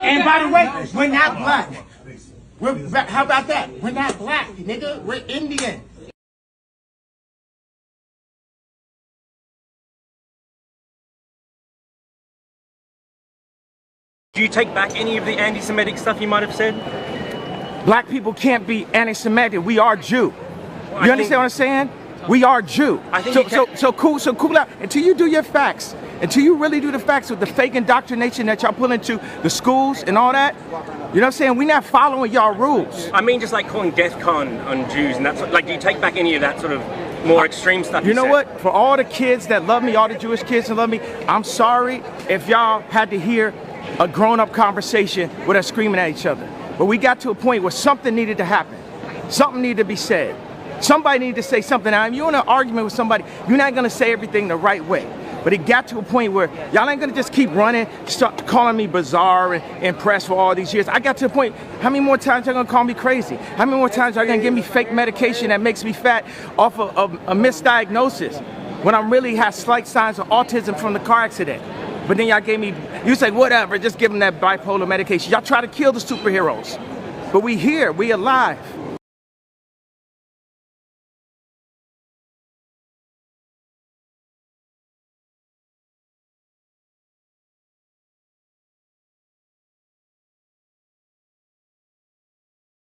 And by the way, we're not black. How about that? We're not black, nigga. We're Indian. Do you take back any of the anti-Semitic stuff you might have said? Black people can't be anti-Semitic. We are Jew. You understand what I'm saying? We are Jew. So cool out. Until you do your facts, until you really do the facts with the fake indoctrination that y'all pull into the schools and all that, you know what I'm saying? We're not following y'all rules. I mean, just like calling death con on Jews and that's like, do you take back any of that sort of more extreme stuff? You know what? For all the kids that love me, all the Jewish kids that love me, I'm sorry if y'all had to hear a grown-up conversation with us screaming at each other. But we got to a point where something needed to happen. Something needed to be said. Somebody needed to say something. Now, if you're in an argument with somebody, you're not going to say everything the right way. But it got to a point where y'all ain't going to just keep running, start calling me bizarre and impressed for all these years. I got to the point, how many more times y'all going to call me crazy? How many more times y'all going to give me fake medication that makes me fat off of a misdiagnosis when I really have slight signs of autism from the car accident? But then y'all gave me, you say, whatever, just give them that bipolar medication. Y'all try to kill the superheroes. But we here, we alive.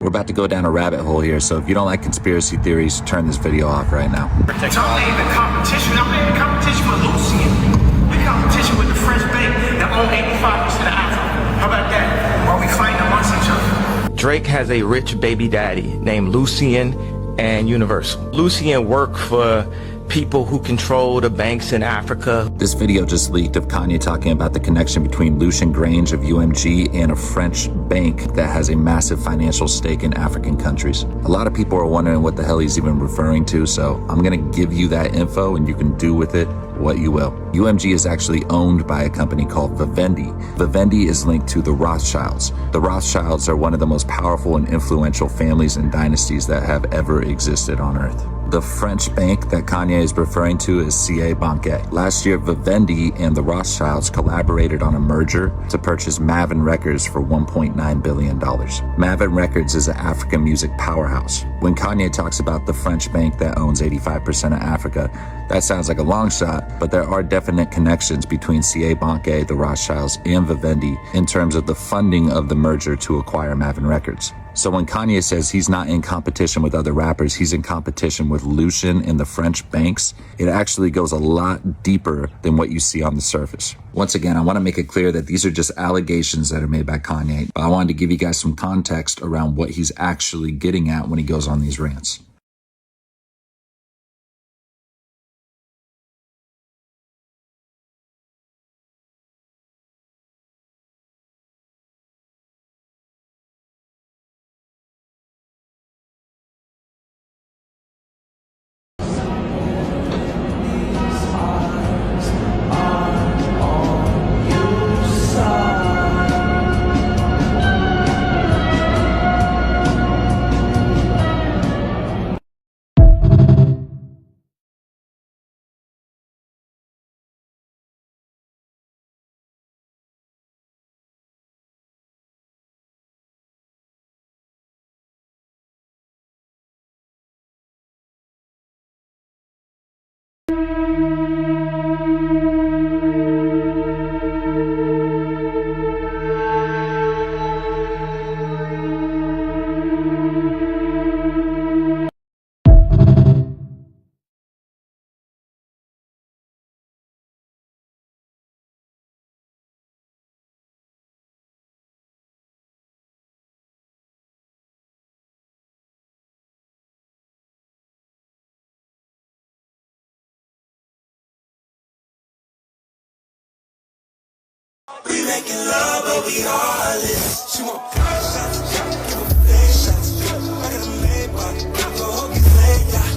We're about to go down a rabbit hole here, so if you don't like conspiracy theories, turn this video off right now. I'm not even competition. I'm not even competition with Lucien. We're competition with the French bank that own 85% of Africa. How about that? While we fighting amongst each other. Drake has a rich baby daddy named Lucien and Universal. Lucien worked for people who control the banks in Africa. This video just leaked of Kanye talking about the connection between Lucian Grange of UMG and a French bank that has a massive financial stake in African countries. A lot of people are wondering what the hell he's even referring to, so I'm gonna give you that info and you can do with it what you will. UMG is actually owned by a company called Vivendi. Vivendi is linked to the Rothschilds. The Rothschilds are one of the most powerful and influential families and dynasties that have ever existed on Earth. The French bank that Kanye is referring to is CA Banque. Last year, Vivendi and the Rothschilds collaborated on a merger to purchase Mavin Records for $1.9 billion. Mavin Records is an African music powerhouse. When Kanye talks about the French bank that owns 85% of Africa, that sounds like a long shot, but there are definite connections between CA Banque, the Rothschilds, and Vivendi in terms of the funding of the merger to acquire Mavin Records. So when Kanye says he's not in competition with other rappers, he's in competition with Lucian and the French banks, it actually goes a lot deeper than what you see on the surface. Once again, I want to make it clear that these are just allegations that are made by Kanye, but I wanted to give you guys some context around what he's actually getting at when he goes on these rants. We making love, but we heartless. She want shots, give her face shots. I got a Maybach, go hope you play, yeah.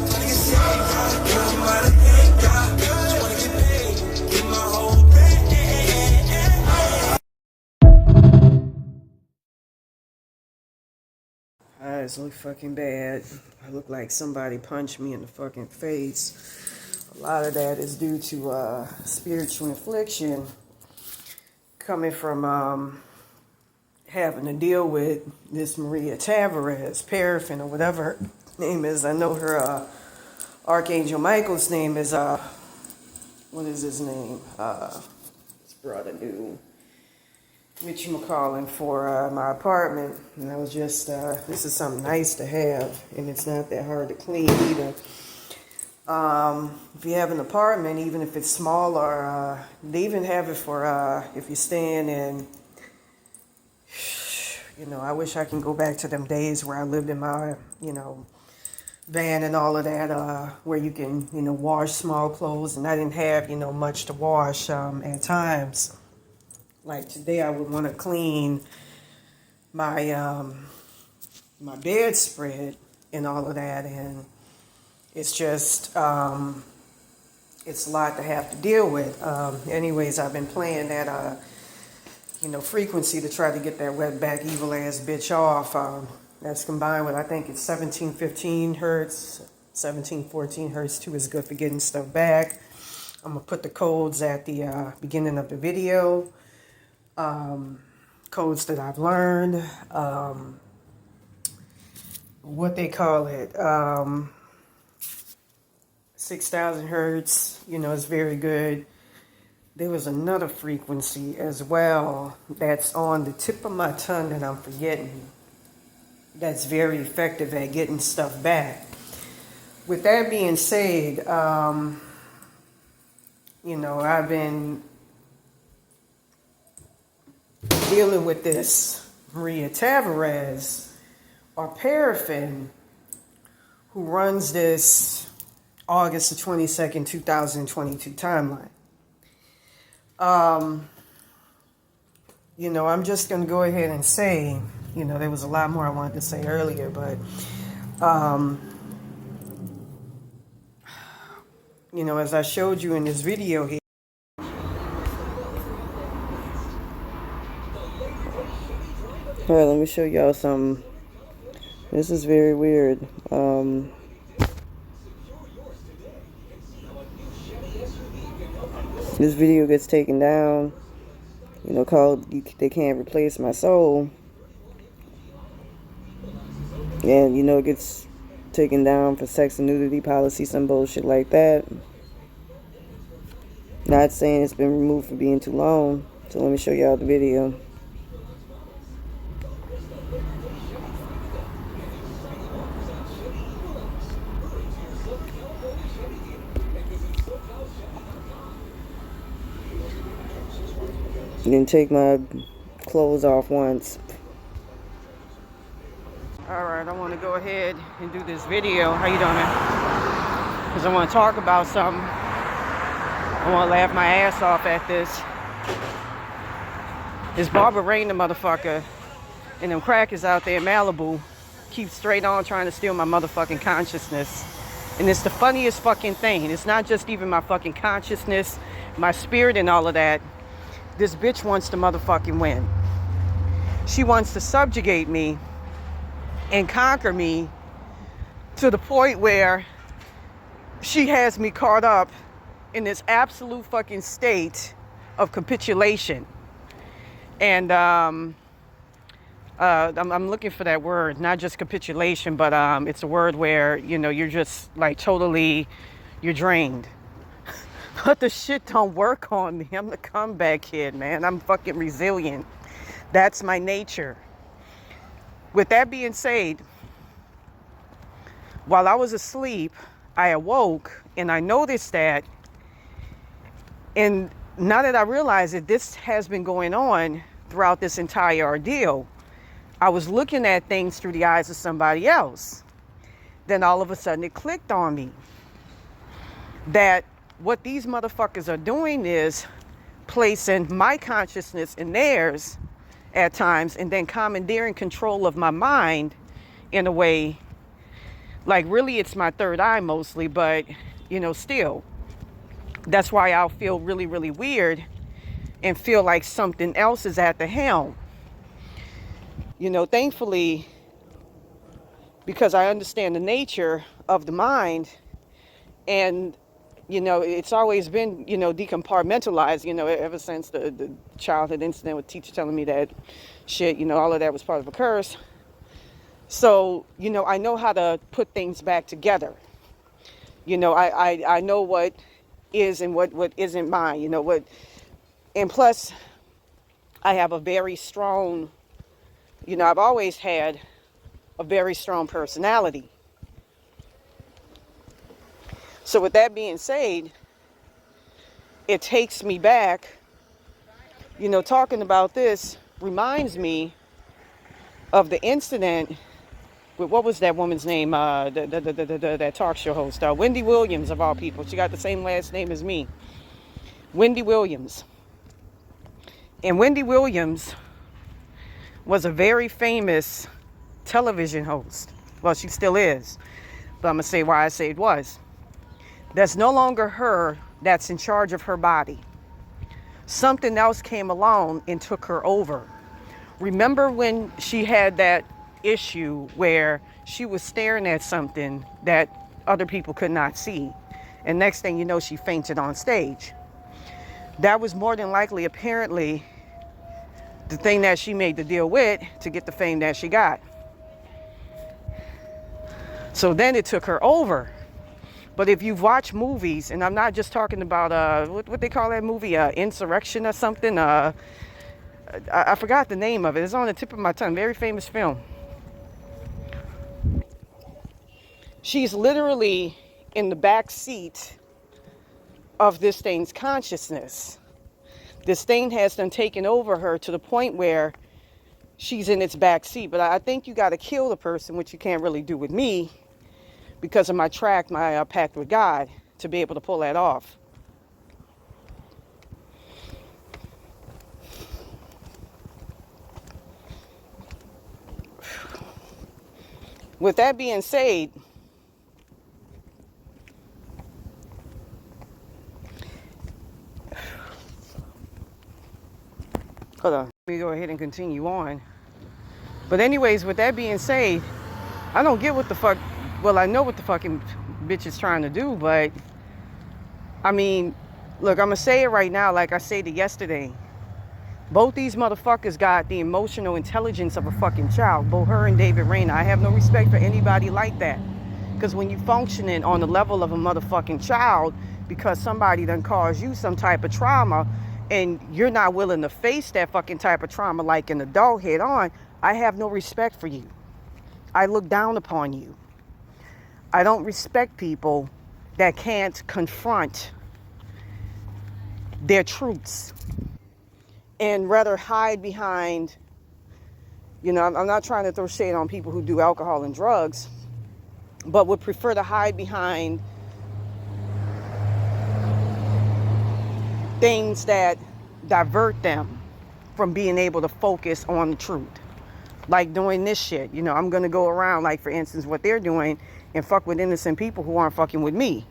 Tryna get saved, yeah. Girl, you might have paid, yeah. Just wanna get paid, get my whole bread. Eyes look fucking bad. I look like somebody punched me in the fucking face. A lot of that is due to spiritual infliction coming from having to deal with this Maria Tavares, Paraffin, or whatever her name is. I know her Archangel Michael's name is, what is his name? His brother knew. Whatchamacallit for my apartment. And I was just, this is something nice to have, and it's not that hard to clean either. If you have an apartment, even if it's smaller, they even have it for if you're staying in, you know, I wish I can go back to them days where I lived in my, you know, van and all of that, where you can, you know, wash small clothes, and I didn't have, you know, much to wash at times. Like today, I would want to clean my my bedspread and all of that, and it's just it's a lot to have to deal with. Anyways, I've been playing that you know, frequency to try to get that wetback evil ass bitch off. That's combined with, I think it's 1715 hertz, 1714 hertz too is good for getting stuff back. I'm gonna put the codes at the beginning of the video. Codes that I've learned. What they call it. 6,000 hertz, you know, is very good. There was another frequency as well that's on the tip of my tongue that I'm forgetting. That's very effective at getting stuff back. With that being said, you know, I've been dealing with this Maria Tavares, or Paraffin, who runs this August the 22nd, 2022 timeline. You know, I'm just going to go ahead and say, you know, there was a lot more I wanted to say earlier, but, you know, as I showed you in this video here, all right, let me show y'all something. This is very weird. This video gets taken down, you know, called They Can't Replace My Soul. And, you know, it gets taken down for sex and nudity policy, some bullshit like that. Not saying it's been removed for being too long. So let me show y'all the video. Didn't take my clothes off once. Alright, I want to go ahead and do this video. How you doing, man? Because I want to talk about something. I want to laugh my ass off at this. This Barbara Rain, the motherfucker, and them crackers out there in Malibu keep straight on trying to steal my motherfucking consciousness. And it's the funniest fucking thing. It's not just even my fucking consciousness, my spirit and all of that. This bitch wants to motherfucking win. She wants to subjugate me and conquer me to the point where she has me caught up in this absolute fucking state of capitulation. And I'm looking for that word, not just capitulation, but it's a word where, you know, you're just like totally, you're drained. But the shit don't work on me. I'm the comeback kid, man. I'm fucking resilient. That's my nature. With that being said, while I was asleep, I awoke and I noticed that, and now that I realize that this has been going on throughout this entire ordeal, I was looking at things through the eyes of somebody else. Then all of a sudden it clicked on me that what these motherfuckers are doing is placing my consciousness in theirs at times, and then commandeering control of my mind in a way, like really it's my third eye mostly, but you know, still, that's why I'll feel really, really weird and feel like something else is at the helm. You know, thankfully, because I understand the nature of the mind, and you know, it's always been, you know, decompartmentalized, you know, ever since the childhood incident with teacher telling me that shit, you know, all of that was part of a curse. So, you know, I know how to put things back together. You know, I know what is and what isn't mine, you know, what, and plus I have a very strong, you know, I've always had a very strong personality. So with that being said, it takes me back, you know, talking about this reminds me of the incident with, what was that woman's name, that talk show host, Wendy Williams of all people. She got the same last name as me, Wendy Williams. And Wendy Williams was a very famous television host. Well, she still is, but I'm gonna say why I say it was. That's no longer her that's in charge of her body. Something else came along and took her over. Remember when she had that issue where she was staring at something that other people could not see, and next thing you know, she fainted on stage. That was more than likely, apparently, the thing that she made the deal with to get the fame that she got. So then it took her over. But if you've watched movies, and I'm not just talking about what they call that movie, Insurrection or something. I forgot the name of it. It's on the tip of my tongue. Very famous film. She's literally in the back seat of this thing's consciousness. This thing has done taken over her to the point where she's in its back seat. But I think you got to kill the person, which you can't really do with me, because of my pact with God, to be able to pull that off. With that being said, hold on, let me go ahead and continue on. But anyways, with that being said, I don't get what the fuck, well, I know what the fucking bitch is trying to do, but I mean, look, I'm gonna say it right now, like I said it yesterday. Both these motherfuckers got the emotional intelligence of a fucking child, both her and David Rayner. I have no respect for anybody like that. Because when you functioning on the level of a motherfucking child, because somebody done caused you some type of trauma, and you're not willing to face that fucking type of trauma like an adult head on, I have no respect for you. I look down upon you. I don't respect people that can't confront their truths and rather hide behind, you know, I'm not trying to throw shade on people who do alcohol and drugs, but would prefer to hide behind things that divert them from being able to focus on the truth. Like doing this shit, you know, I'm gonna go around, like for instance, what they're doing, and fuck with innocent people who aren't fucking with me,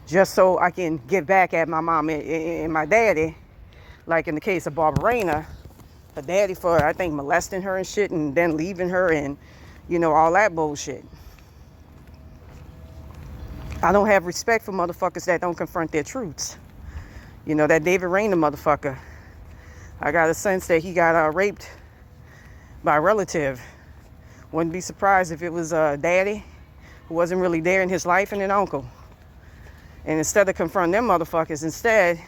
just so I can get back at my mom and my daddy. Like in the case of Barbara Rayner, her daddy for, I think, molesting her and shit, and then leaving her, and you know, all that bullshit. I don't have respect for motherfuckers that don't confront their truths. You know, that David Rayner motherfucker, I got a sense that he got raped by a relative. Wouldn't be surprised if it was daddy who wasn't really there in his life, and an uncle. And instead of confronting them motherfuckers, instead,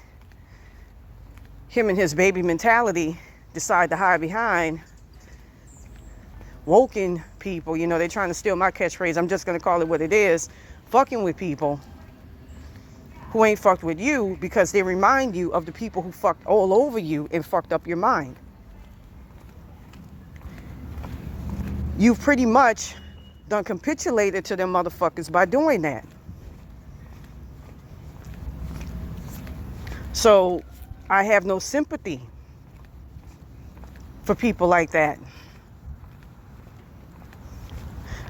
him and his baby mentality decide to hide behind woken people. You know, they're trying to steal my catchphrase. I'm just going to call it what it is. Fucking with people who ain't fucked with you, because they remind you of the people who fucked all over you and fucked up your mind. You've pretty much done capitulated to them motherfuckers by doing that. So I have no sympathy for people like that.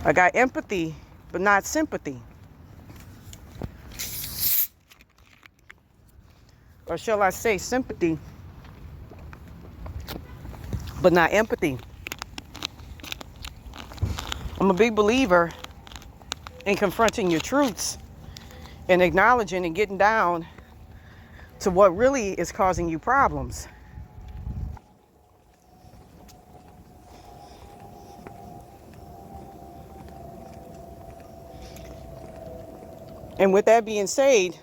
I got empathy, but not sympathy. Or shall I say sympathy, but not empathy. I'm a big believer in confronting your truths and acknowledging and getting down to what really is causing you problems. And with that being said,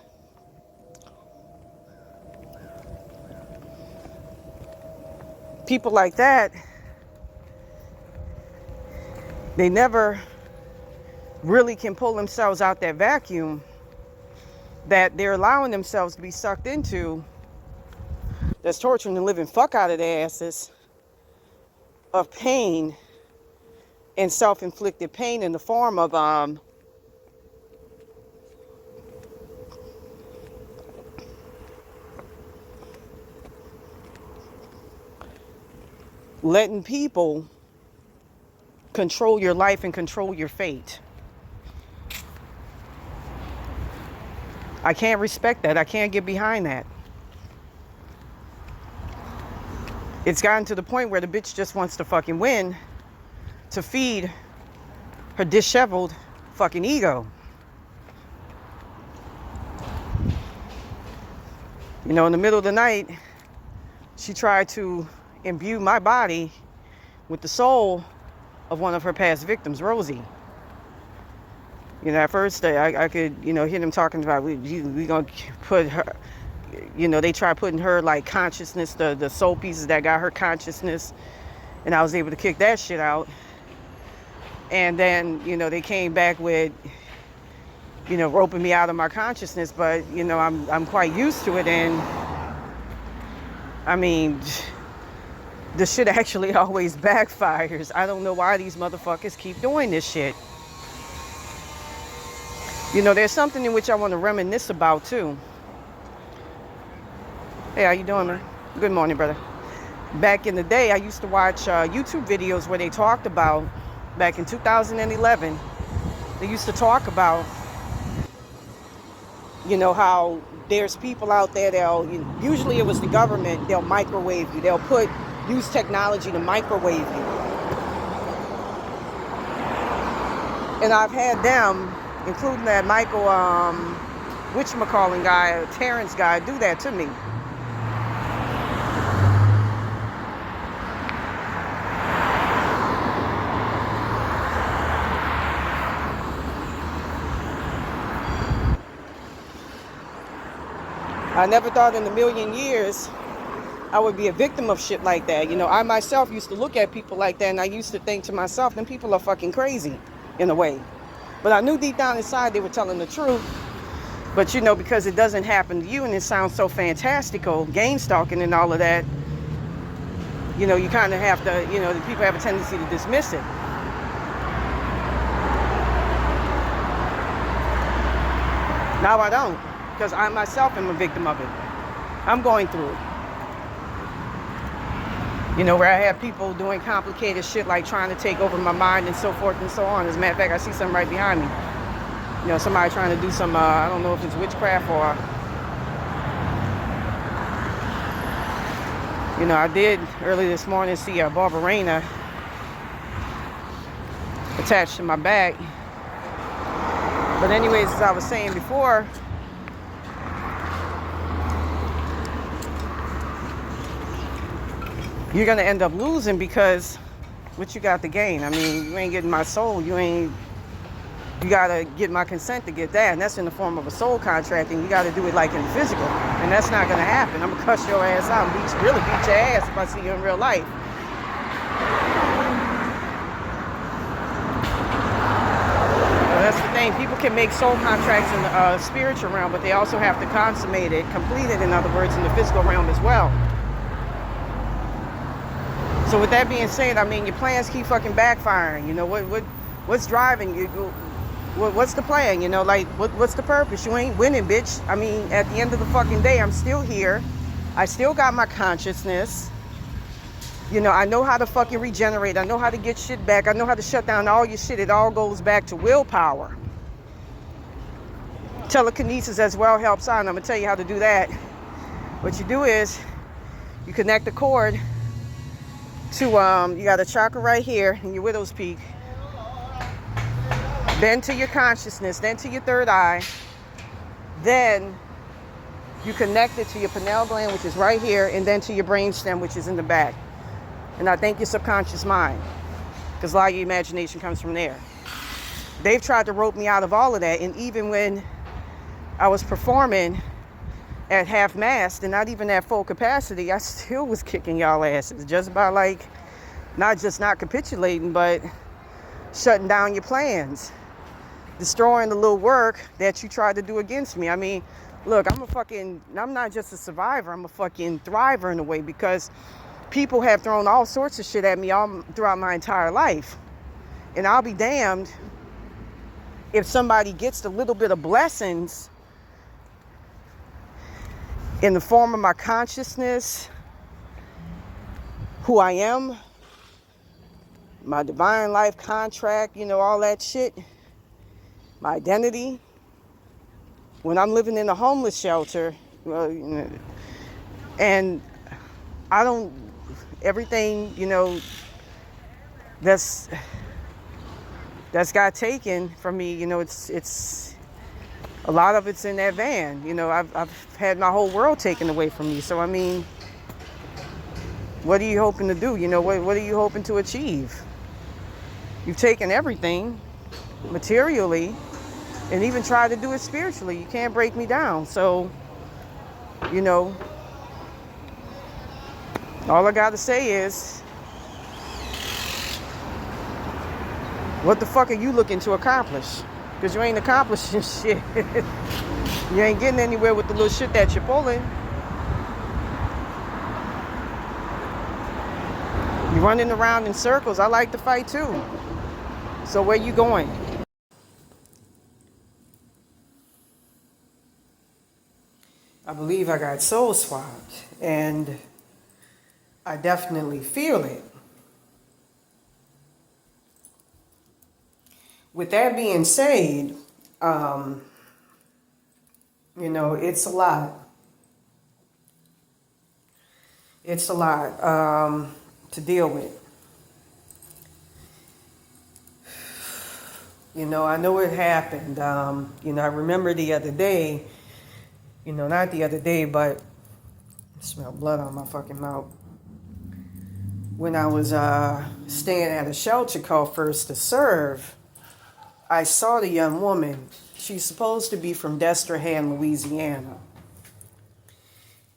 people like that, they never really can pull themselves out that vacuum that they're allowing themselves to be sucked into, that's torturing the living fuck out of their asses, of pain and self-inflicted pain in the form of letting people control your life and control your fate. I can't respect that. I can't get behind that. It's gotten to the point where the bitch just wants to fucking win to feed her disheveled fucking ego. You know, in the middle of the night, she tried to imbue my body with the soul of one of her past victims, Rosie. You know, at first I could, you know, hear them talking about we gonna put her, you know, they try putting her like consciousness, the soul pieces that got her consciousness, and I was able to kick that shit out. And then, you know, they came back with, you know, roping me out of my consciousness, but you know, I'm quite used to it, and I mean, the shit actually always backfires. I don't know why these motherfuckers keep doing this shit. You know, there's something in which I want to reminisce about too. Hey, how you doing, man? Good morning, brother. Back in the day, I used to watch YouTube videos where they talked about, back in 2011, they used to talk about, you know, how there's people out there that'll, usually it was the government, they'll microwave you. They'll use technology to microwave you. And I've had them, including that Michael, whatchamacallit guy, Terrence guy, do that to me. I never thought in a million years I would be a victim of shit like that. You know, I myself used to look at people like that, and I used to think to myself, them people are fucking crazy, in a way. But I knew deep down inside they were telling the truth. But, you know, because it doesn't happen to you and it sounds so fantastical, game stalking and all of that, you know, you kind of have to, you know, the people have a tendency to dismiss it. Now I don't, because I myself am a victim of it. I'm going through it. You know, where I have people doing complicated shit like trying to take over my mind and so forth and so on. As a matter of fact, I see something right behind me. You know, somebody trying to do some, I don't know if it's witchcraft or... You know, I did early this morning see a Barbarina attached to my back. But anyways, as I was saying before, you're going to end up losing, because what you got to gain? I mean, you ain't getting my soul. You got to get my consent to get that. And that's in the form of a soul contract. And you got to do it like in the physical. And that's not going to happen. I'm going to cuss your ass out and really beat your ass if I see you in real life. Well, that's the thing. People can make soul contracts in the spiritual realm, but they also have to consummate it, complete it, in other words, in the physical realm as well. So with that being said, I mean, your plans keep fucking backfiring. You know, what's driving you? What's the plan? You know, like, what's the purpose? You ain't winning, bitch. I mean, at the end of the fucking day, I'm still here. I still got my consciousness. You know, I know how to fucking regenerate. I know how to get shit back. I know how to shut down all your shit. It all goes back to willpower. Telekinesis as well helps out, and I'm going to tell you how to do that. What you do is, you connect the cord to, you got a chakra right here in your widow's peak, then to your consciousness, then to your third eye, Then you connect it to your pineal gland, which is right here, and then to your brainstem, which is in the back. And I think your subconscious mind, because a lot of your imagination comes from there. They've tried to rope me out of all of that, and even when I was performing at half mast and not even at full capacity, I still was kicking y'all asses just by like, not just not capitulating, but shutting down your plans, destroying the little work that you tried to do against me. I mean, look, I'm not just a survivor, I'm a fucking thriver in a way, because people have thrown all sorts of shit at me all throughout my entire life. And I'll be damned if somebody gets a little bit of blessings in the form of my consciousness, who I am, my divine life contract, all that shit, my identity. When I'm living in a homeless shelter, and I don't, everything, that's got taken from me, it's a lot of it's in that van. I've had my whole world taken away from me. So I mean, what are you hoping to do? What are you hoping to achieve? You've taken everything materially and even tried to do it spiritually. You can't break me down. So, all I gotta say is, what the fuck are you looking to accomplish? Because you ain't accomplishing shit. You ain't getting anywhere with the little shit that you're pulling. You're running around in circles. I like to fight too. So where you going? I believe I got soul swapped, and I definitely feel it. With that being said, it's a lot. It's a lot to deal with. I know it happened. I remember the other day, not the other day, but I smell blood on my fucking mouth. When I was staying at a shelter called First to Serve, I saw the young woman. She's supposed to be from Destrehan, Louisiana.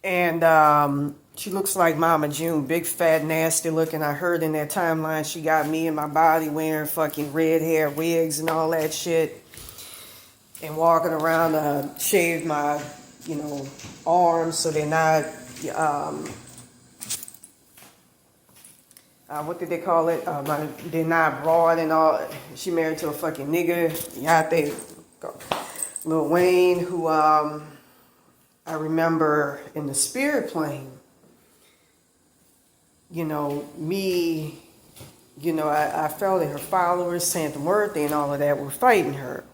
And she looks like Mama June, big, fat, nasty looking. I heard in that timeline she got me and my body wearing fucking red hair wigs and all that shit. And walking around, shaved my, arms so they're not, what did they call it? They're not broad and all. She married to a fucking nigga. Yate, Lil Wayne, who I remember in the spirit plane. Me, I felt that her followers, Santa Muerte and all of that, were fighting her.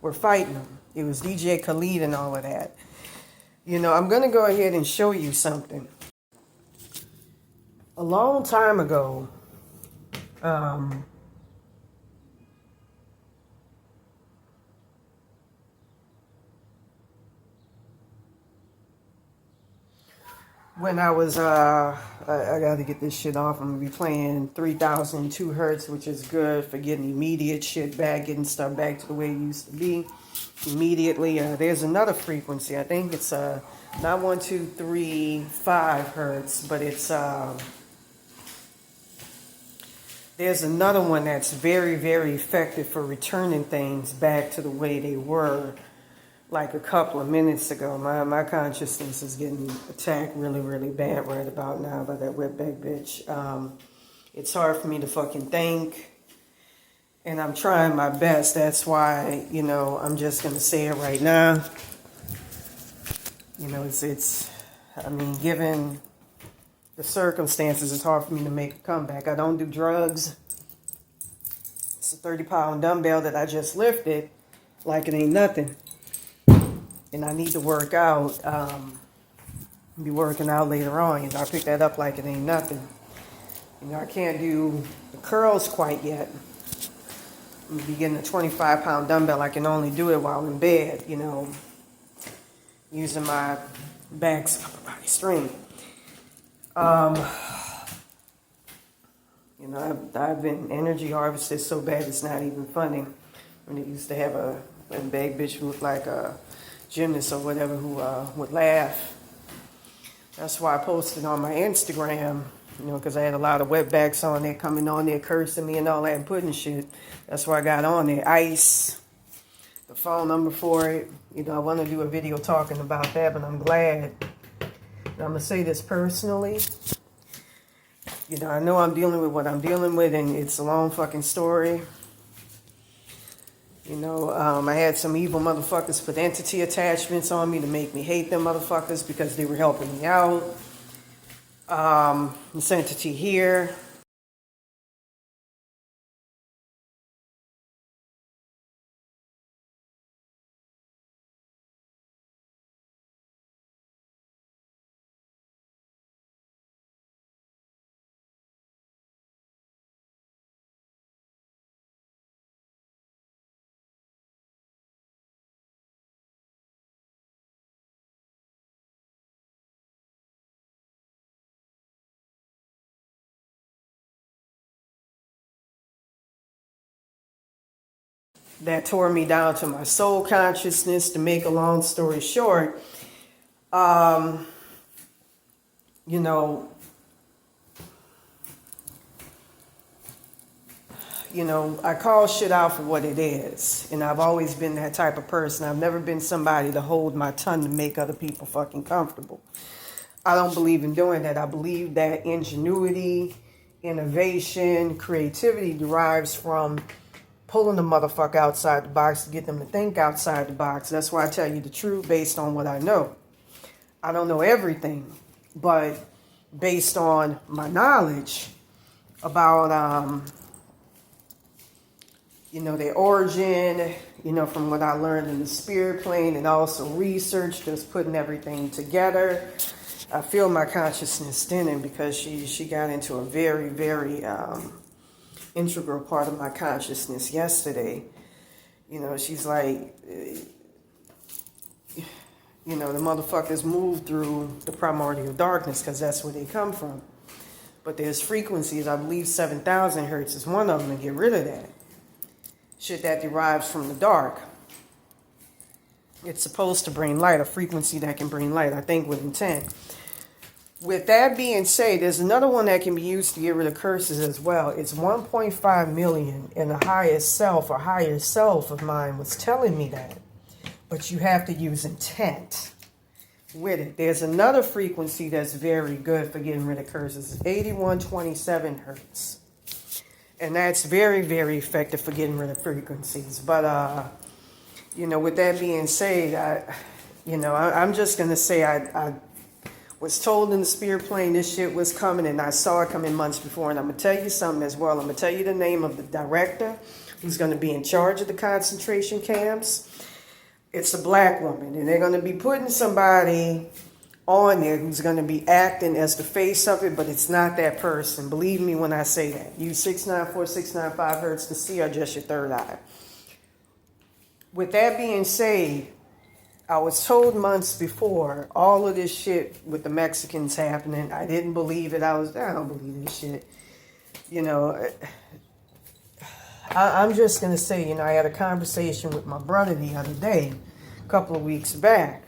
We're fighting them. It was DJ Khaled and all of that. I'm going to go ahead and show you something. A long time ago, when I was, I got to get this shit off. I'm going to be playing 3002 hertz, which is good for getting immediate shit back, getting stuff back to the way it used to be immediately. There's another frequency. I think it's not 1235 hertz, but it's there's another one that's very, very effective for returning things back to the way they were like a couple of minutes ago. My consciousness is getting attacked really, really bad right about now by that wetback bitch. It's hard for me to fucking think, and I'm trying my best. That's why, I'm just going to say it right now. Given the circumstances, it's hard for me to make a comeback. I don't do drugs. It's a 30-pound dumbbell that I just lifted like it ain't nothing. And I need to work out. I'll be working out later on. I pick that up like it ain't nothing. I can't do the curls quite yet. I'm going to be getting a 25-pound dumbbell. I can only do it while in bed, using my back's upper body strength. You know, I've been energy harvested so bad it's not even funny. When they used to have a big bitch who looked like a gymnast or whatever who would laugh. That's why I posted on my Instagram, you know, because I had a lot of wetbacks on there coming on there cursing me and all that and putting shit. That's why I got on there. ICE, the phone number for it. You know, I want to do a video talking about that, but I'm glad. And I'm going to say this personally. You know, I know I'm dealing with what I'm dealing with, and it's a long fucking story. You know, I had some evil motherfuckers put entity attachments on me to make me hate them motherfuckers because they were helping me out. This entity here. That tore me down to my soul consciousness. To make a long story short, you know, I call shit out for what it is. And I've always been that type of person. I've never been somebody to hold my tongue to make other people fucking comfortable. I don't believe in doing that. I believe that ingenuity, innovation, creativity derives from pulling the motherfucker outside the box to get them to think outside the box. That's why I tell you the truth based on what I know. I don't know everything, but based on my knowledge about, you know, their origin, you know, from what I learned in the spirit plane, and also research, just putting everything together. I feel my consciousness thinning because she got into a very, very integral part of my consciousness yesterday. You know, she's like, you know, the motherfuckers move through the primordial darkness because that's where they come from. But there's frequencies, I believe 7,000 hertz is one of them, to get rid of that. Shit that derives from the dark. It's supposed to bring light, a frequency that can bring light, I think with intent. With that being said, there's another one that can be used to get rid of curses as well. It's 1.5 million, and the highest self or higher self of mine was telling me that. But you have to use intent with it. There's another frequency that's very good for getting rid of curses. It's 8127 hertz. And that's very, very effective for getting rid of frequencies. But, you know, with that being said, I'm just going to say I was told in the spirit plane this shit was coming, and I saw it coming months before. And I'm going to tell you something as well. I'm going to tell you the name of the director who's going to be in charge of the concentration camps. It's a black woman, and they're going to be putting somebody on there who's going to be acting as the face of it, but it's not that person. Believe me when I say that. Use 694, 695 hertz to see, or just your third eye. With that being said, I was told months before all of this shit with the Mexicans happening. I didn't believe it. I don't believe this shit. You know, I'm just going to say, you know, I had a conversation with my brother the other day, a couple of weeks back.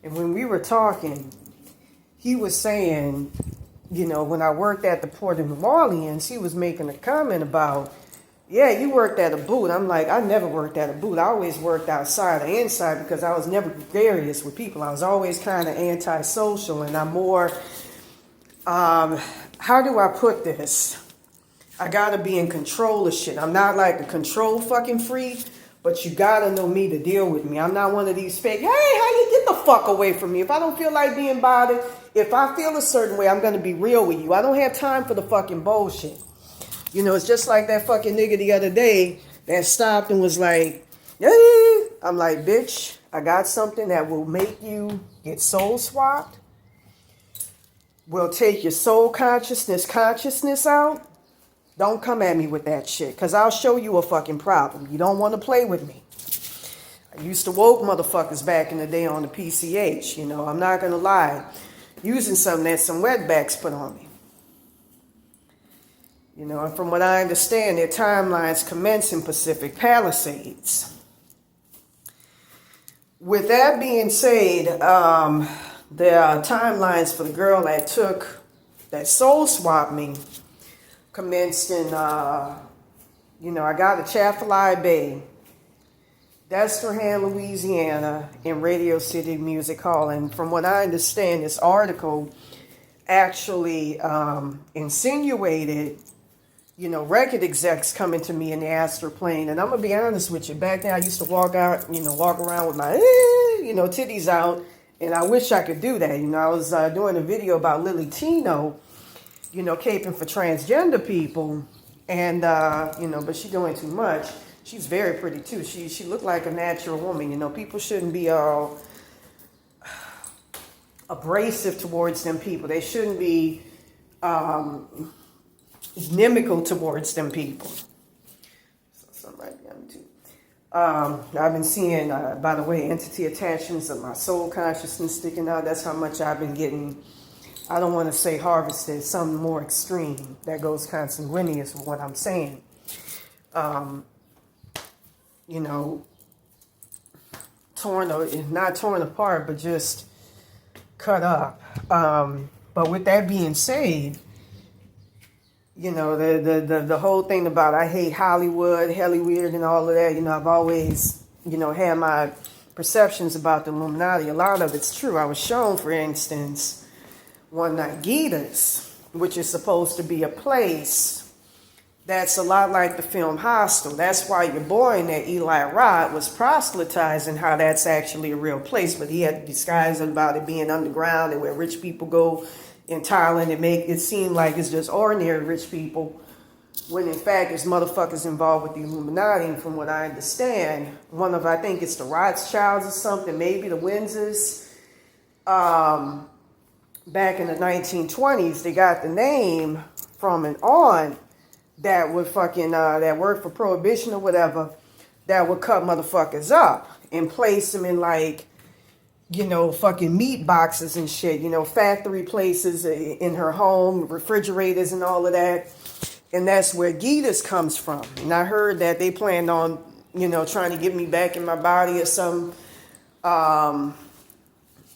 And when we were talking, he was saying, you know, when I worked at the Port of New Orleans, he was making a comment about, yeah, you worked at a booth. I'm like, I never worked at a booth. I always worked outside or inside because I was never gregarious with people. I was always kind of antisocial, and I'm more, how do I put this? I got to be in control of shit. I'm not like a control fucking freak, but you got to know me to deal with me. I'm not one of these fake, hey, how you get the fuck away from me? If I don't feel like being bothered, if I feel a certain way, I'm going to be real with you. I don't have time for the fucking bullshit. You know, it's just like that fucking nigga the other day that stopped and was like, yeah. I'm like, bitch, I got something that will make you get soul swapped. Will take your soul consciousness out. Don't come at me with that shit, because I'll show you a fucking problem. You don't want to play with me. I used to woke motherfuckers back in the day on the PCH, you know, I'm not gonna lie, using something that some wetbacks put on me. You know, and from what I understand, their timelines commence in Pacific Palisades. With that being said, the timelines for the girl that soul swapped me commenced in, you know, I got a Chaffalay Bay, Destrehan, Louisiana, in Radio City Music Hall. And from what I understand, this article actually insinuated, you know, record execs coming to me in the astral plane. And I'm going to be honest with you. Back then, I used to walk around with my, you know, titties out. And I wish I could do that. You know, I was doing a video about Lily Tino, you know, caping for transgender people. And, you know, but she's doing too much. She's very pretty, too. She looked like a natural woman. You know, people shouldn't be all abrasive towards them people. They shouldn't be inimical towards them people. So somebody behind me, too. I've been seeing, by the way, entity attachments of my soul consciousness sticking out. That's how much I've been getting. I don't want to say harvested, something more extreme that goes consanguineous with what I'm saying. You know, not torn apart, but just cut up. But with that being said, you know, the whole thing about I hate Hollywood, Hollyweird, and all of that, you know, I've always, you know, had my perceptions about the Illuminati. A lot of it's true. I was shown, for instance, one night Gita's, which is supposed to be a place that's a lot like the film Hostel. That's why your boy in there, Eli Roth, was proselytizing how that's actually a real place, but he had disguised about it being underground and where rich people go in Thailand and make it seem like it's just ordinary rich people, when in fact there's motherfuckers involved with the Illuminati. And from what I understand, I think it's the Rothschilds or something, maybe the Windsors, back in the 1920s, they got the name from an aunt that would that worked for Prohibition or whatever, that would cut motherfuckers up and place them in, like, you know, fucking meat boxes and shit, you know, factory places in her home, refrigerators and all of that. And that's where Gita's comes from. And I heard that they planned on, you know, trying to get me back in my body or some,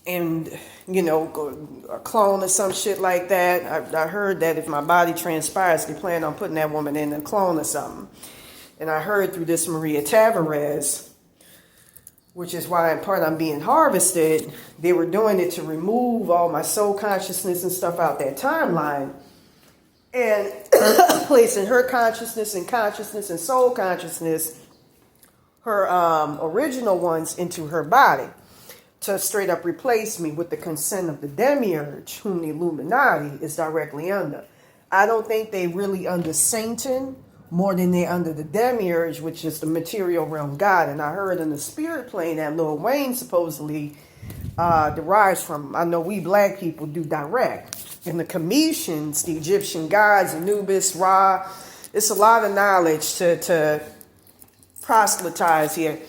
and, you know, a clone or some shit like that. I heard that if my body transpires, they plan on putting that woman in a clone or something. And I heard through this Maria Tavares, which is why in part I'm being harvested, they were doing it to remove all my soul consciousness and stuff out that timeline, and placing her consciousness and soul consciousness, her original ones, into her body, to straight up replace me with the consent of the demiurge, whom the Illuminati is directly under. I don't think they really under Satan more than they under the demiurge, which is the material realm god. And I heard in the spirit plane that Lil Wayne supposedly derives from. I know we black people do direct. And the Cometians, the Egyptian gods, Anubis, Ra, it's a lot of knowledge to proselytize here.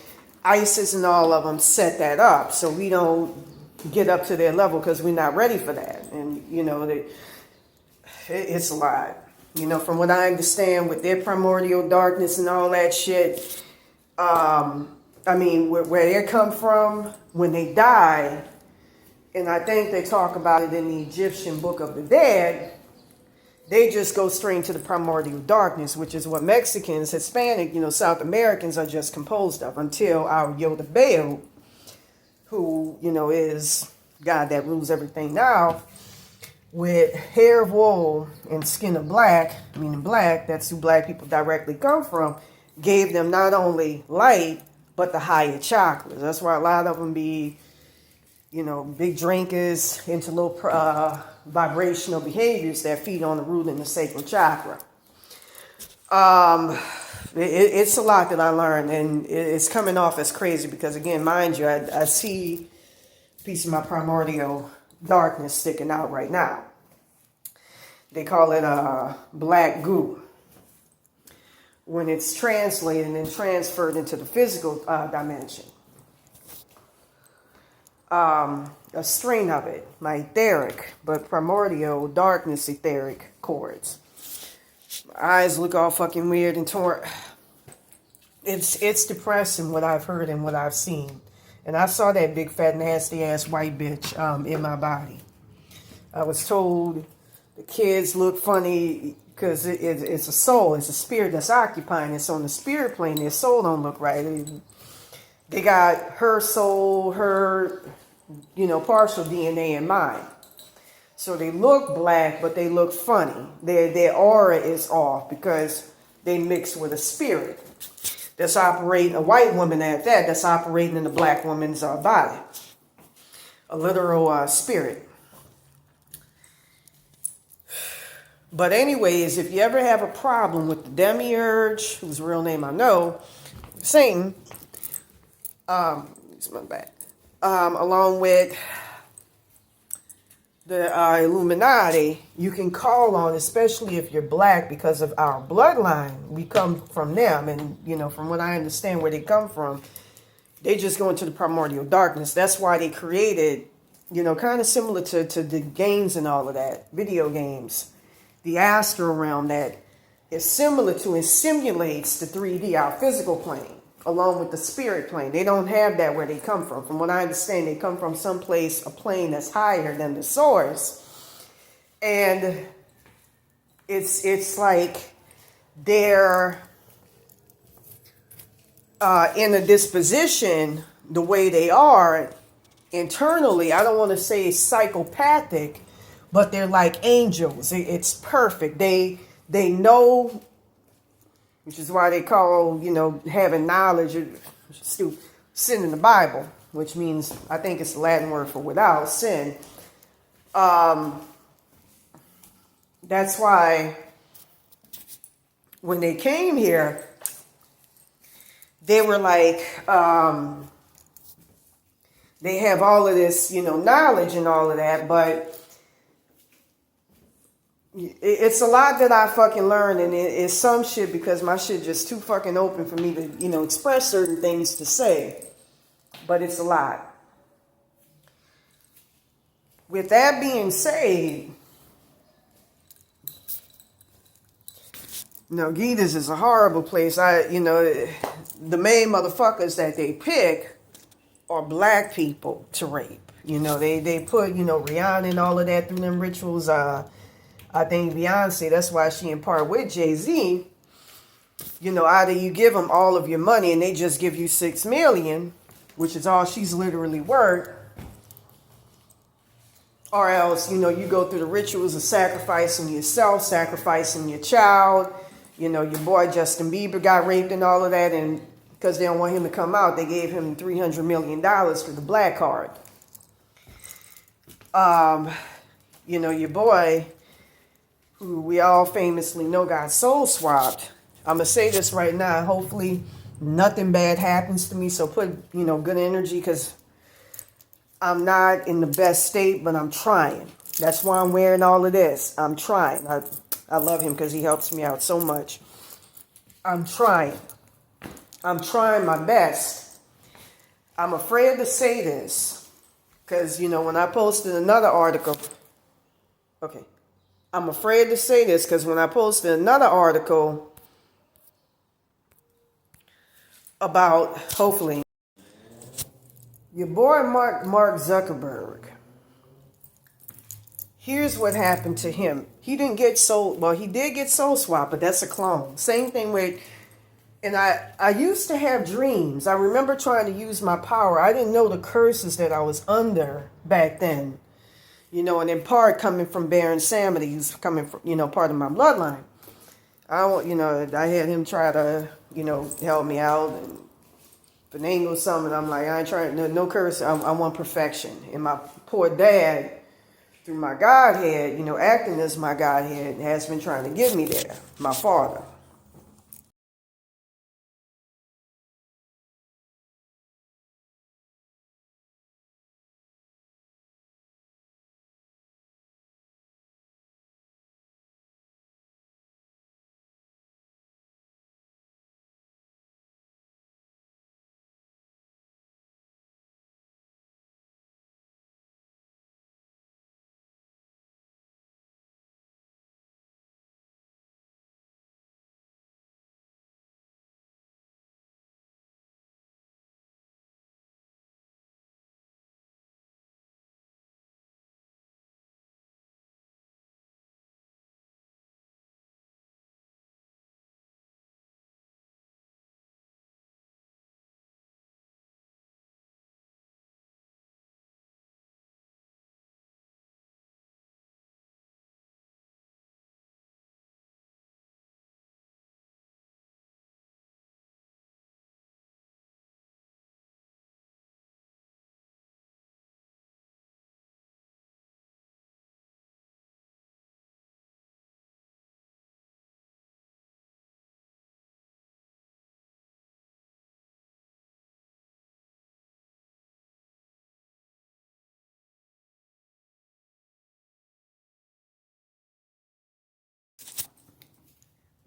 ISIS and all of them set that up, so we don't get up to their level because we're not ready for that. And, you know, it's a lot. You know, from what I understand with their primordial darkness and all that shit, I mean, where they come from when they die, and I think they talk about it in the Egyptian Book of the Dead, they just go straight to the primordial darkness, which is what Mexicans, Hispanic, you know, South Americans are just composed of, until our Yoda Baal, who, you know, is God that rules everything now, with hair of wool and skin of black, meaning black, that's who black people directly come from, gave them not only light, but the higher chakras. That's why a lot of them be, you know, big drinkers, into little vibrational behaviors that feed on the root and the sacral chakra. It's a lot that I learned, and it's coming off as crazy because, again, mind you, I see a piece of my primordial darkness sticking out right now. They call it black goo. When it's translated and transferred into the physical dimension. a string of it, my etheric, but primordial darkness etheric chords. My eyes look all fucking weird and torn. It's depressing what I've heard and what I've seen. And I saw that big fat nasty ass white bitch in my body. I was told the kids look funny because it's a soul, it's a spirit that's occupying. It's on the spirit plane. Their soul don't look right. They got her soul, her, partial DNA in mine. So they look black, but they look funny. Their aura is off because they mix with a spirit that's operating, a white woman at that, that's operating in the black woman's body. A literal spirit. But anyways, if you ever have a problem with the demiurge, whose real name I know, Satan, along with the Illuminati, you can call on, especially if you're black, because of our bloodline. We come from them, and from what I understand where they come from, they just go into the primordial darkness. That's why they created, kind of similar to the games and all of that, video games, the astral realm that is similar to and simulates the 3D, our physical plane, along with the spirit plane. They don't have that where they come from. From what I understand, they come from someplace, a plane that's higher than the source. And it's like they're in a disposition the way they are internally. I don't want to say psychopathic, but they're like angels. It's perfect. They know, which is why they call, having knowledge, sin in the Bible, which means, I think it's the Latin word for without sin. That's why when they came here, they were like, they have all of this, knowledge and all of that, but it's a lot that I fucking learned, and it's some shit because my shit just too fucking open for me to, express certain things to say. But it's a lot. With that being said, Gita's is a horrible place. The main motherfuckers that they pick are black people to rape. They put, Rihanna and all of that through them rituals. I think Beyonce, that's why she in part with Jay-Z. Either you give them all of your money and they just give you $6 million, which is all she's literally worth, or else, you go through the rituals of sacrificing yourself, sacrificing your child. Your boy Justin Bieber got raped and all of that, and because they don't want him to come out, they gave him $300 million for the black card. Your boy, who we all famously know got soul swapped. I'm going to say this right now. Hopefully nothing bad happens to me. So put, good energy, because I'm not in the best state, but I'm trying. That's why I'm wearing all of this. I'm trying. I love him because he helps me out so much. I'm trying. I'm trying my best. I'm afraid to say this because, when I posted another article. Okay. I'm afraid to say this because when I posted another article about, hopefully, your boy Mark Zuckerberg, here's what happened to him. He didn't get he did get soul swapped, but that's a clone. Same thing with, and I used to have dreams. I remember trying to use my power. I didn't know the curses that I was under back then. And in part coming from Baron Samedi, who's coming from, part of my bloodline. I had him try to, help me out and finagle something. I'm like, I ain't trying, no curse. I want perfection. And my poor dad, through my Godhead, acting as my Godhead, has been trying to get me there. My father.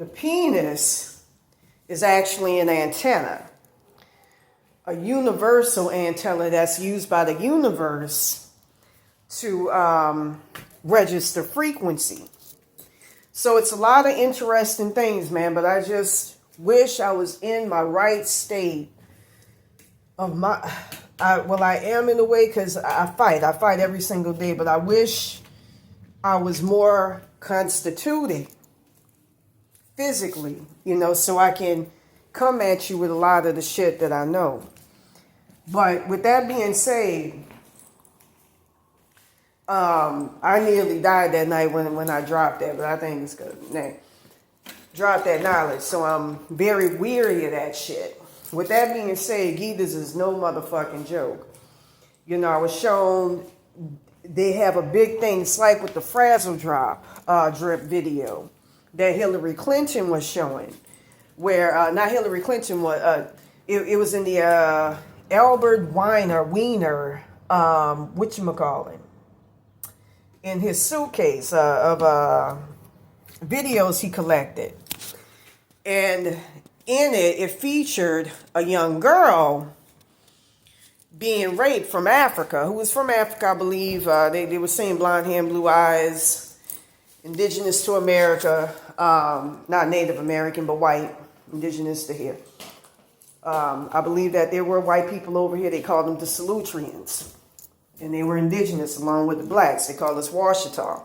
the penis is actually an antenna, a universal antenna that's used by the universe to register frequency. So it's a lot of interesting things, man, but I just wish I was in my right state of my, I am in a way because I fight every single day, but I wish I was more constituted physically, so I can come at you with a lot of the shit that I know. But with that being said, I nearly died that night when I dropped that, but I think it's good. Nah, dropped that knowledge, so I'm very weary of that shit. With that being said, Gitas is no motherfucking joke. I was shown they have a big thing. It's like with the Frazzle drip video that Hillary Clinton was showing, where not Hillary Clinton was. It was in the Albert Wiener, whatchamacallit, in his suitcase of videos he collected, and in it featured a young girl being raped from Africa, who was from Africa, I believe. They were saying blonde hair, blue eyes, indigenous to America, not Native American, but white, indigenous to here. I believe that there were white people over here. They called them the Salutrians, and they were indigenous along with the blacks. They called us Washita.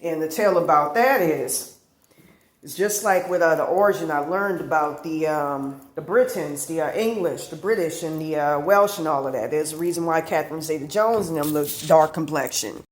And the tale about that is, it's just like with the origin I learned about the Britons, the English, the British, and the Welsh and all of that. There's a reason why Catherine Zeta-Jones and them look dark complexion.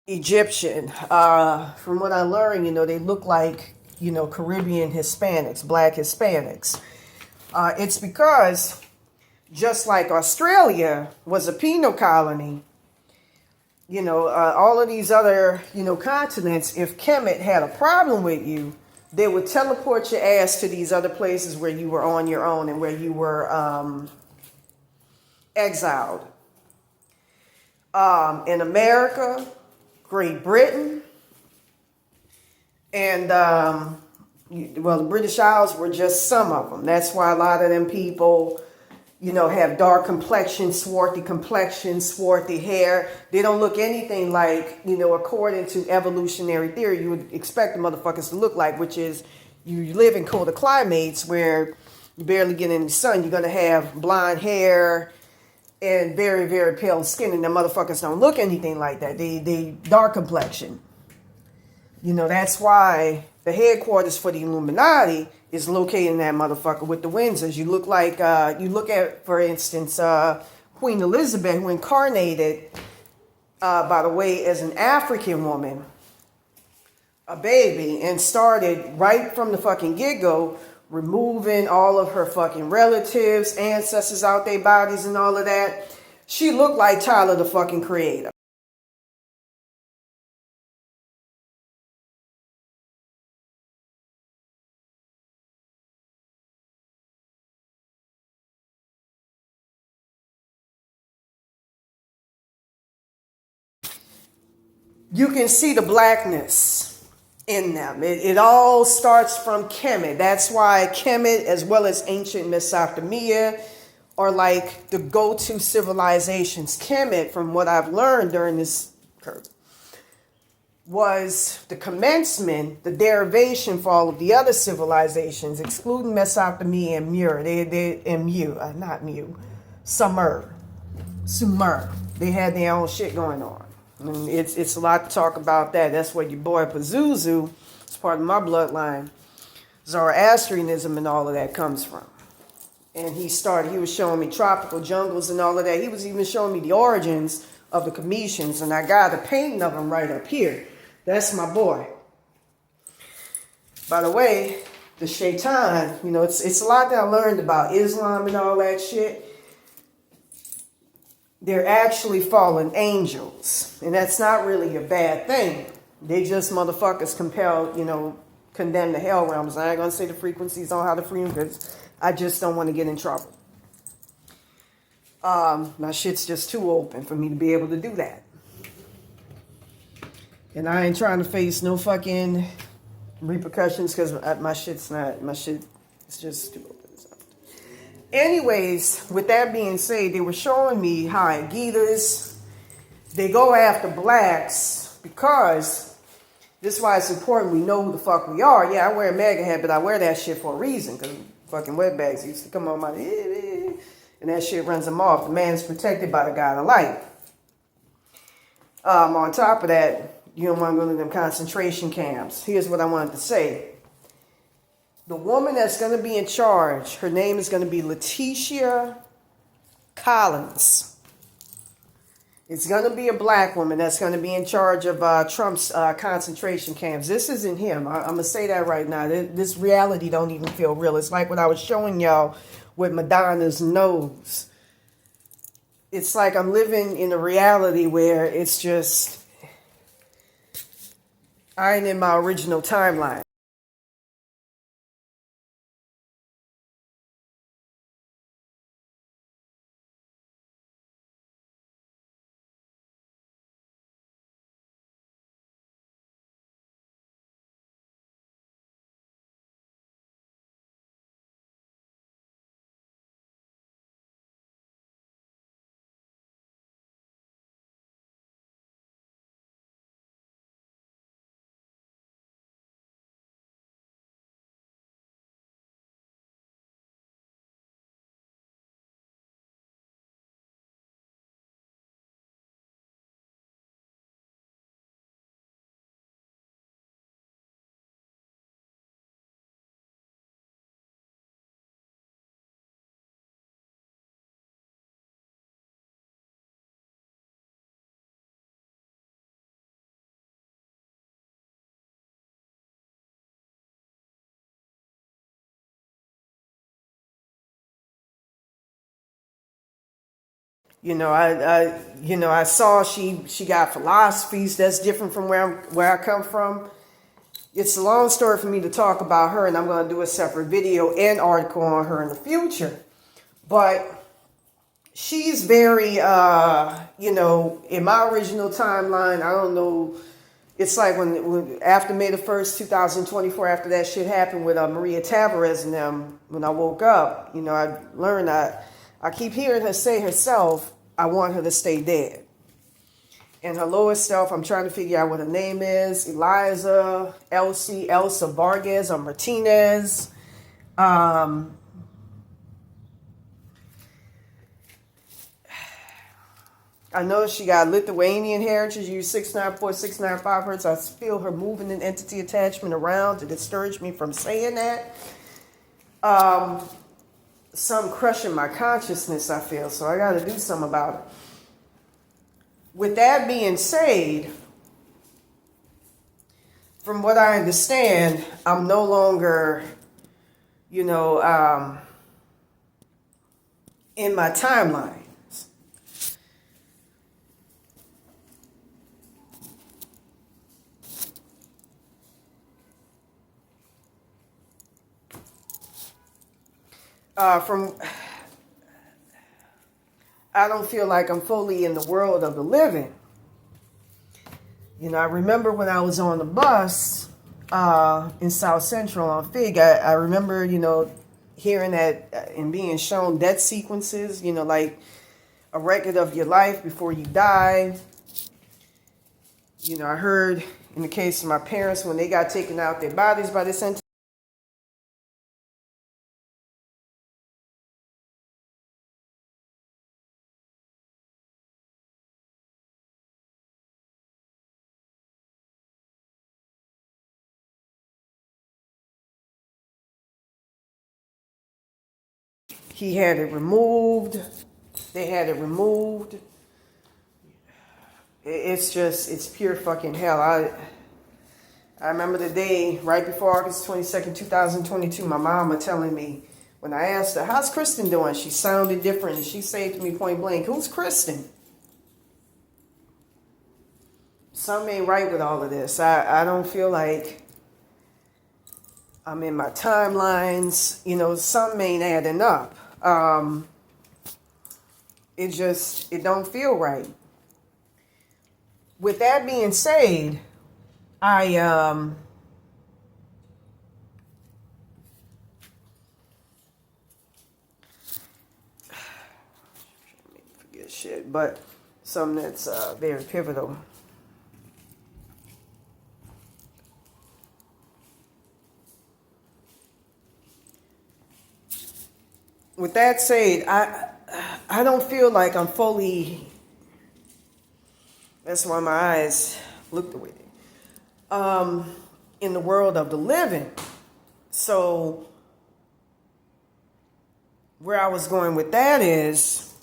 Egyptian. From what I learned, they look like, Caribbean Hispanics, black Hispanics. It's because just like Australia was a penal colony, all of these other, continents, if Kemet had a problem with you, they would teleport your ass to these other places where you were on your own and where you were exiled. In America, Great Britain, and the British Isles were just some of them. That's why a lot of them people, have dark complexion, swarthy hair. They don't look anything like, according to evolutionary theory, you would expect the motherfuckers to look like, which is you live in colder climates where you barely get any sun. You're going to have blonde hair and very, very pale skin, and the motherfuckers don't look anything like that. They dark complexion. That's why the headquarters for the Illuminati is located in that motherfucker with the Windsors. You look like, you look at, for instance, Queen Elizabeth, who incarnated, by the way, as an African woman, a baby, and started right from the fucking get-go removing all of her fucking relatives, ancestors out their bodies and all of that. She looked like Tyler, the fucking Creator. You can see the blackness in them. It all starts from Kemet. That's why Kemet, as well as ancient Mesopotamia, are like the go-to civilizations. Kemet, from what I've learned during this curve, was the commencement, the derivation for all of the other civilizations, excluding Mesopotamia and Sumer. They had their own shit going on. And it's a lot to talk about that. That's where your boy Pazuzu, it's part of my bloodline, Zoroastrianism and all of that comes from. And he was showing me tropical jungles and all of that. He was even showing me the origins of the Cometians, and I got a painting of him right up here. That's my boy. By the way, the Shaitan, it's a lot that I learned about Islam and all that shit. they're actually fallen angels. And that's not really a bad thing. They just motherfuckers condemn the hell realms. I ain't going to say the frequencies on how to free them because I just don't want to get in trouble. My shit's just too open for me to be able to do that. And I ain't trying to face no fucking repercussions because my shit is just too open. Anyways, with that being said, they were showing me how at Gitas, they go after blacks because this is why it's important we know who the fuck we are. Yeah, I wear a MAGA hat, but I wear that shit for a reason because fucking wetbags used to come on my and that shit runs them off. The man's protected by the God of light. On top of that, you don't want to go to them concentration camps. Here's what I wanted to say. The woman that's going to be in charge, her name is going to be Letitia Collins. It's going to be a black woman that's going to be in charge of Trump's concentration camps. This isn't him. I'm going to say that right now. This reality don't even feel real. It's like what I was showing y'all with Madonna's nose. It's like I'm living in a reality where it's just, I ain't in my original timeline. I saw she got philosophies that's different from where I come from. It's a long story for me to talk about her, and I'm going to do a separate video and article on her in the future. But she's very, in my original timeline, I don't know. It's like when after May the 1st, 2024, after that shit happened with Maria Tavares and them, when I woke up, I learned that I keep hearing her say herself, I want her to stay dead. And her lowest self, I'm trying to figure out what her name is. Elsa Vargas or Martinez. I know she got Lithuanian heritage, use 694, 695 hertz. I feel her moving an entity attachment around to discourage me from saying that. Some crushing my consciousness, I feel, so I got to do something about it. With that being said, from what I understand, I'm no longer, in my timeline. I don't feel like I'm fully in the world of the living. I remember when I was on the bus in South Central on Fig, I remember, hearing that and being shown death sequences, like a record of your life before you die. I heard in the case of my parents when they got taken out their bodies by this entity. He had it removed. They had it removed. It's pure fucking hell. I remember the day right before August 22nd, 2022, my mama telling me, when I asked her, how's Kristen doing? She sounded different. And she said to me point blank, who's Kristen? something ain't right with all of this. I don't feel like I'm in my timelines. You know, something ain't adding up. It don't feel right. With that being said, I forget shit, but something that's very pivotal. With that said, I don't feel like I'm fully. That's why my eyes look the way they. In the world of the living. So where I was going with that is,